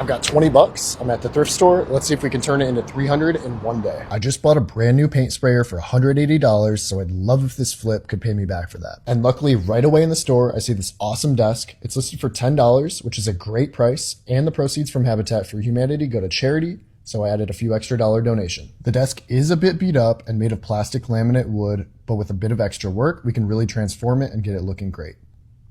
I've got 20 bucks. I'm at the thrift store. Let's see if we can turn it into 300 in one day. I just bought a brand new paint sprayer for $180, so I'd love if this flip could pay me back for that. And luckily, right away in the store, I see this awesome desk. It's listed for $10, which is a great price, and the proceeds from Habitat for Humanity go to charity, so I added a few extra dollar donation. The desk is a bit beat up and made of plastic laminate wood, but with a bit of extra work, we can really transform it and get it looking great.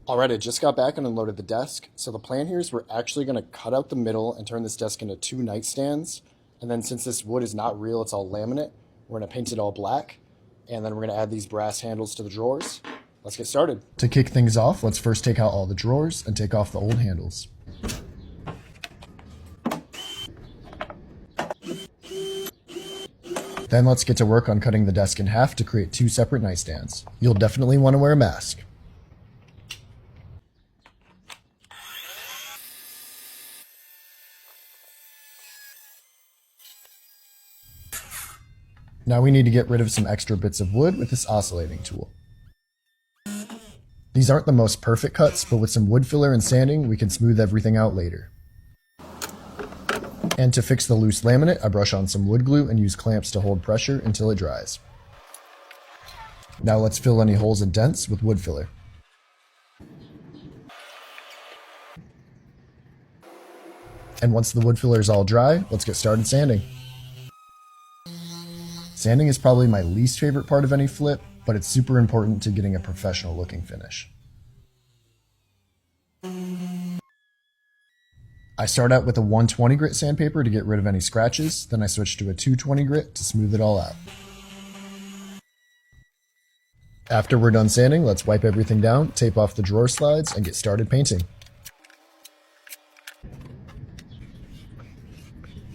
Alright, I just got back and unloaded the desk. So the plan here is we're actually going to cut out the middle and turn this desk into 2 nightstands. And then since this wood is not real, it's all laminate, we're going to paint it all black. And then we're going to add these brass handles to the drawers. Let's get started. To kick things off, let's first take out all the drawers and take off the old handles. Then let's get to work on cutting the desk in half to create 2 separate nightstands. You'll definitely want to wear a mask. Now we need to get rid of some extra bits of wood with this oscillating tool. These aren't the most perfect cuts, but with some wood filler and sanding, we can smooth everything out later. And to fix the loose laminate, I brush on some wood glue and use clamps to hold pressure until it dries. Now let's fill any holes and dents with wood filler. And once the wood filler is all dry, let's get started sanding. Sanding is probably my least favorite part of any flip, but it's super important to getting a professional looking finish. I start out with a 120 grit sandpaper to get rid of any scratches, then I switch to a 220 grit to smooth it all out. After we're done sanding, let's wipe everything down, tape off the drawer slides, and get started painting.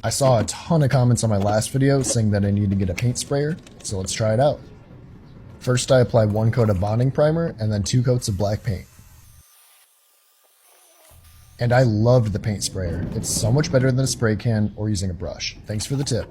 I saw a ton of comments on my last video saying that I need to get a paint sprayer, so let's try it out. First I apply 1 coat of bonding primer and then 2 coats of black paint. And I loved the paint sprayer. It's so much better than a spray can or using a brush. Thanks for the tip.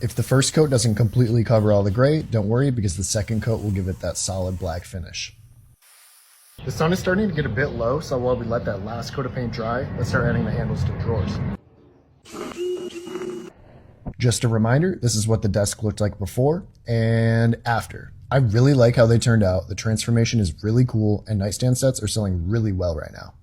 If the first coat doesn't completely cover all the gray, don't worry because the second coat will give it that solid black finish. The sun is starting to get a bit low, so while we let that last coat of paint dry, let's start adding the handles to the drawers. Just a reminder, this is what the desk looked like before and after. I really like how they turned out. The transformation is really cool and nightstand sets are selling really well right now.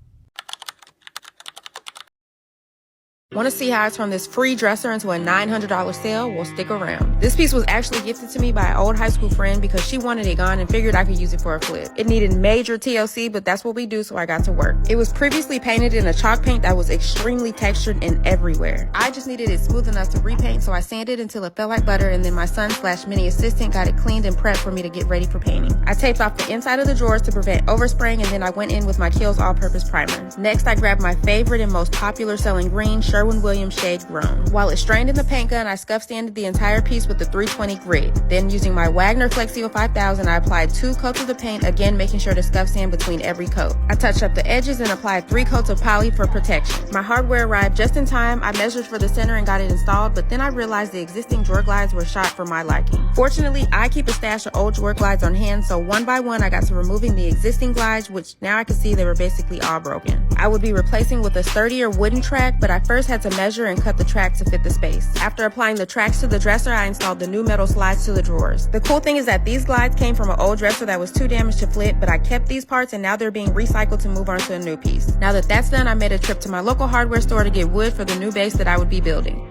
Want to see how I turn this free dresser into a $900 sale? Well, stick around. This piece was actually gifted to me by an old high school friend because she wanted it gone and figured I could use it for a flip. It needed major TLC, but that's what we do, so I got to work. It was previously painted in a chalk paint that was extremely textured and everywhere. I just needed it smooth enough to repaint, so I sanded until it felt like butter, and then my son/mini assistant got it cleaned and prepped for me to get ready for painting. I taped off the inside of the drawers to prevent overspraying, and then I went in with my Kiehl's all-purpose primer. Next, I grabbed my favorite and most popular selling green Sherwin-Williams shade Grown. While it's strained in the paint gun, I scuff sanded the entire piece with the 320 grit. Then using my Wagner Flexio 5000, I applied 2 coats of the paint, again making sure to scuff sand between every coat. I touched up the edges and applied 3 coats of poly for protection. My hardware arrived just in time. I measured for the center and got it installed, but then I realized the existing drawer glides were shot for my liking. Fortunately, I keep a stash of old drawer glides on hand, so one by one I got to removing the existing glides, which now I can see they were basically all broken. I would be replacing with a sturdier wooden track, but I first had to measure and cut the track to fit the space. After applying the tracks to the dresser, I installed the new metal slides to the drawers. The cool thing is that these glides came from an old dresser that was too damaged to flip, but I kept these parts and now they're being recycled to move on to a new piece. Now that that's done, I made a trip to my local hardware store to get wood for the new base that I would be building.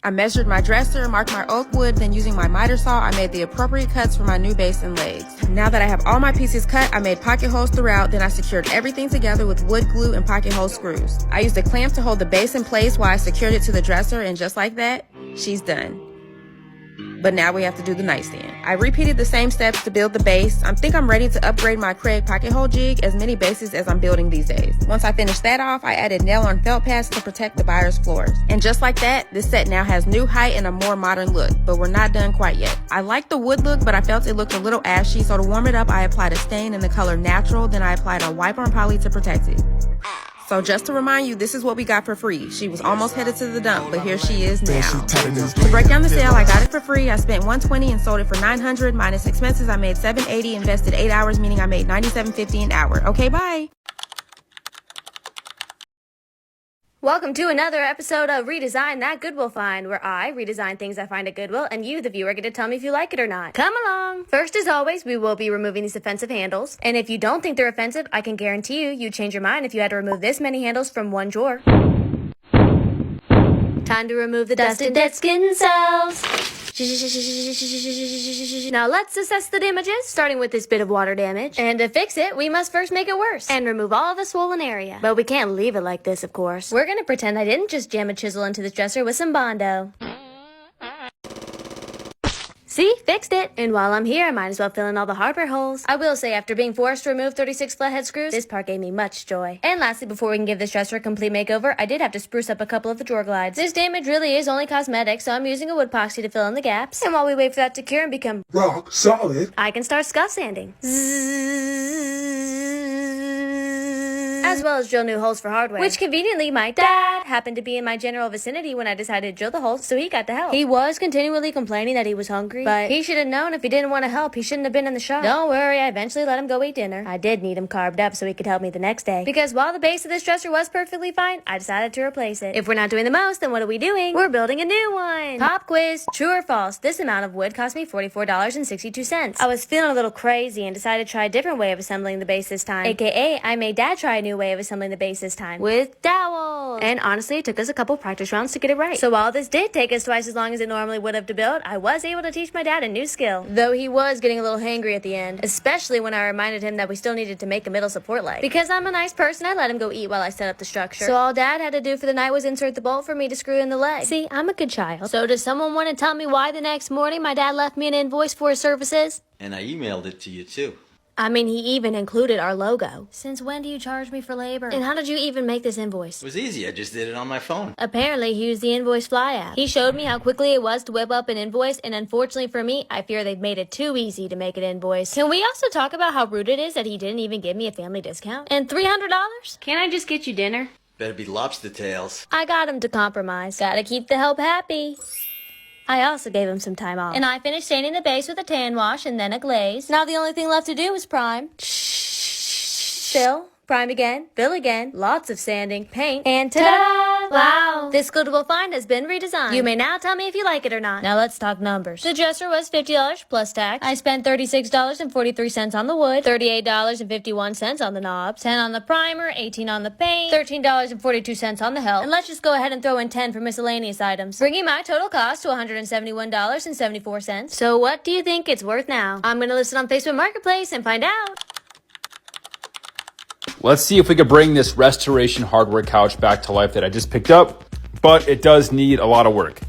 I measured my dresser, marked my oak wood, then using my miter saw, I made the appropriate cuts for my new base and legs. Now that I have all my pieces cut, I made pocket holes throughout, then I secured everything together with wood glue and pocket hole screws. I used a clamp to hold the base in place while I secured it to the dresser, and just like that, she's done. But now we have to do the nightstand. I repeated the same steps to build the base. I think I'm ready to upgrade my Craig pocket hole jig, as many bases as I'm building these days. Once I finished that off, I added nail-on felt pads to protect the buyer's floors. And just like that, this set now has new height and a more modern look, but we're not done quite yet. I like the wood look, but I felt it looked a little ashy, so to warm it up, I applied a stain in the color natural, then I applied a wipe-on poly to protect it. So just to remind you, this is what we got for free. She was almost headed to the dump, but here she is now. To break down the sale, I got it for free. I spent $120 and sold it for $900 minus expenses. I made $780, invested 8 hours, meaning I made $97.50 an hour. Okay, bye. Welcome to another episode of Redesign That Goodwill Find, where I redesign things I find at Goodwill, and you, the viewer, get to tell me if you like it or not. Come along! First, as always, we will be removing these offensive handles, and if you don't think they're offensive, I can guarantee you'd change your mind if you had to remove this many handles from one drawer. Time to remove the dust and dead skin cells. Now let's assess the damages, starting with this bit of water damage. And to fix it, we must first make it worse and remove all the swollen area. But we can't leave it like this, of course. We're gonna pretend I didn't just jam a chisel into this dresser with some Bondo. See? Fixed it. And while I'm here, I might as well fill in all the hardware holes. I will say, after being forced to remove 36 flathead screws, this part gave me much joy. And lastly, before we can give this dresser a complete makeover, I did have to spruce up a couple of the drawer glides. This damage really is only cosmetic, so I'm using a wood epoxy to fill in the gaps. And while we wait for that to cure and become rock solid, I can start scuff sanding. As well as drill new holes for hardware, which conveniently my dad happened to be in my general vicinity when I decided to drill the holes, so he got to help. He was continually complaining that he was hungry, but he should have known if he didn't want to help, he shouldn't have been in the shop. Don't worry, I eventually let him go eat dinner. I did need him carved up so he could help me the next day, because while the base of this dresser was perfectly fine, I decided to replace it. If we're not doing the most, then what are we doing? We're building a new one. Pop quiz, true or false? This amount of wood cost me $44.62. I was feeling a little crazy and decided to try a different way of assembling the base this time, aka I made Dad try a new way of assembling the base this time with dowels. And honestly, it took us a couple practice rounds to get it right. So while this did take us twice as long as it normally would have to build, I was able to teach my dad a new skill. Though he was getting a little hangry at the end, especially when I reminded him that we still needed to make a middle support leg. Because I'm a nice person, I let him go eat while I set up the structure. So all Dad had to do for the night was insert the bolt for me to screw in the leg. See, I'm a good child. So does someone want to tell me why the next morning my dad left me an invoice for his services? And I emailed it to you too. I mean, he even included our logo. Since when do you charge me for labor? And how did you even make this invoice? It was easy, I just did it on my phone. Apparently, he used the Invoice Fly app. He showed me how quickly it was to whip up an invoice, and unfortunately for me, I fear they've made it too easy to make an invoice. Can we also talk about how rude it is that he didn't even give me a family discount? And $300? Can't I just get you dinner? Better be lobster tails. I got him to compromise. Gotta keep the help happy. I also gave him some time off. And I finished staining the base with a tan wash and then a glaze. Now the only thing left to do is prime. Fill. Prime again. Fill again. Lots of sanding. Paint. And ta-da! Wow. This Goodwill Find has been redesigned. You may now tell me if you like it or not. Now let's talk numbers. The dresser was $50 plus tax. I spent $36.43 on the wood, $38.51 on the knobs, $10 on the primer, $18 on the paint, $13.42 on the help. And let's just go ahead and throw in $10 for miscellaneous items, bringing my total cost to $171.74. So what do you think it's worth now? I'm gonna list it on Facebook Marketplace and find out. Let's see if we could bring this restoration hardware couch back to life that I just picked up, but it does need a lot of work.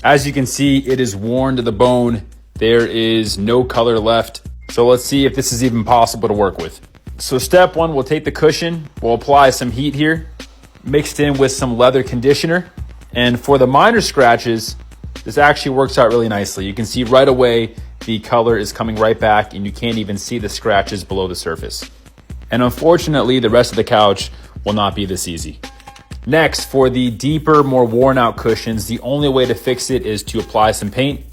As you can see, it is worn to the bone. There is no color left. So let's see if this is even possible to work with. So step one, we'll take the cushion, we'll apply some heat here, mixed in with some leather conditioner. And for the minor scratches, this actually works out really nicely. You can see right away the color is coming right back and you can't even see the scratches below the surface. And unfortunately, the rest of the couch will not be this easy. Next, for the deeper, more worn out cushions, the only way to fix it is to apply some paint.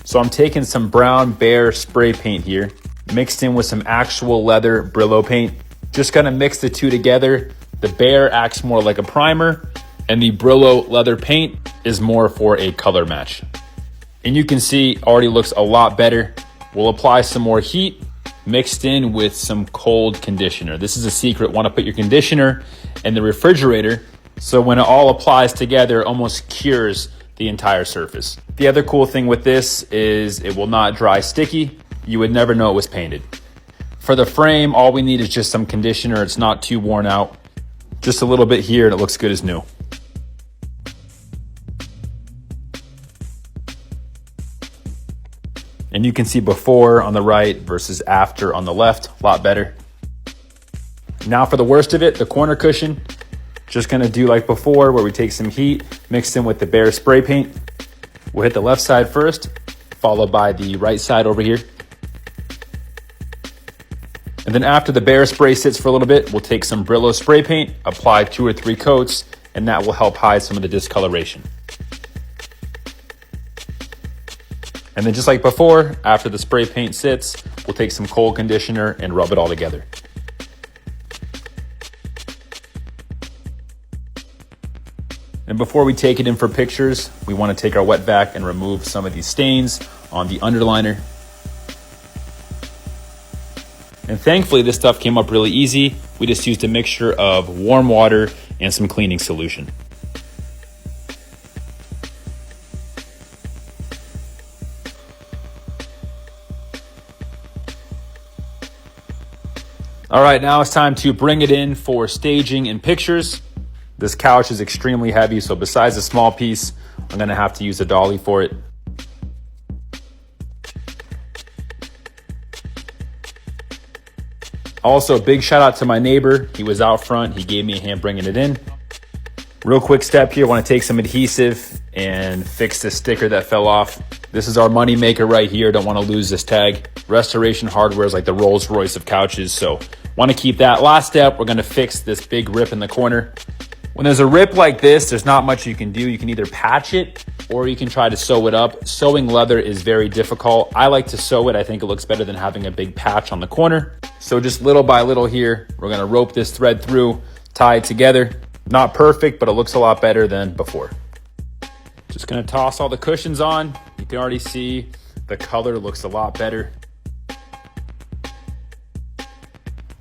So I'm taking some brown Bear spray paint here, mixed in with some actual leather Brillo paint. Just gonna mix the two together. The Bear acts more like a primer, and the Brillo leather paint is more for a color match. And you can see, already looks a lot better. We'll apply some more heat, mixed in with some cold conditioner. This is a secret. Want to put your conditioner in the refrigerator so when it all applies together, it almost cures the entire surface. The other cool thing with this is it will not dry sticky. You would never know it was painted. For the frame, all we need is just some conditioner. It's not too worn out. Just a little bit here and it looks good as new. And you can see before on the right versus after on the left, a lot better. Now for the worst of it, the corner cushion. Just gonna do like before where we take some heat mixed in with the Bear spray paint. We'll hit the left side first, followed by the right side over here. And then after the Bear spray sits for a little bit, we'll take some Brillo spray paint, apply 2 or 3 coats, and that will help hide some of the discoloration. And then just like before, after the spray paint sits, we'll take some cold conditioner and rub it all together. And before we take it in for pictures, we want to take our wet vac and remove some of these stains on the underliner. And thankfully, this stuff came up really easy. We just used a mixture of warm water and some cleaning solution. All right, now it's time to bring it in for staging and pictures. This couch is extremely heavy, so besides a small piece, I'm gonna have to use a dolly for it. Also, a big shout out to my neighbor. He was out front. He gave me a hand bringing it in. Real quick step here. I want to take some adhesive and fix this sticker that fell off. This is our money maker right here. Don't want to lose this tag. Restoration Hardware is like the Rolls Royce of couches, so want to keep that. Last step, we're going to fix this big rip in the corner. When there's a rip like this, there's not much you can do. You can either patch it or you can try to sew it up. Sewing leather is very difficult. I like to sew it. I think it looks better than having a big patch on the corner. So just little by little here, we're gonna rope this thread through, tie it together. Not perfect, but it looks a lot better than before. Just gonna toss all the cushions on. You can already see the color looks a lot better.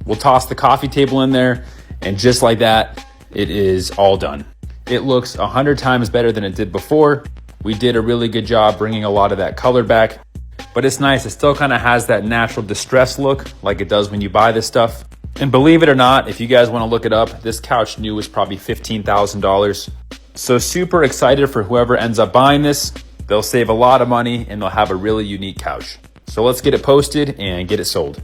We'll toss the coffee table in there, and just like that, it is all done. It looks 100 times better than it did before. We did a really good job bringing a lot of that color back, but it's nice. It still kind of has that natural distress look like it does when you buy this stuff. And believe it or not, if you guys want to look it up, this couch new is probably $15,000. So super excited for whoever ends up buying this. They'll save a lot of money and they'll have a really unique couch. So let's get it posted and get it sold.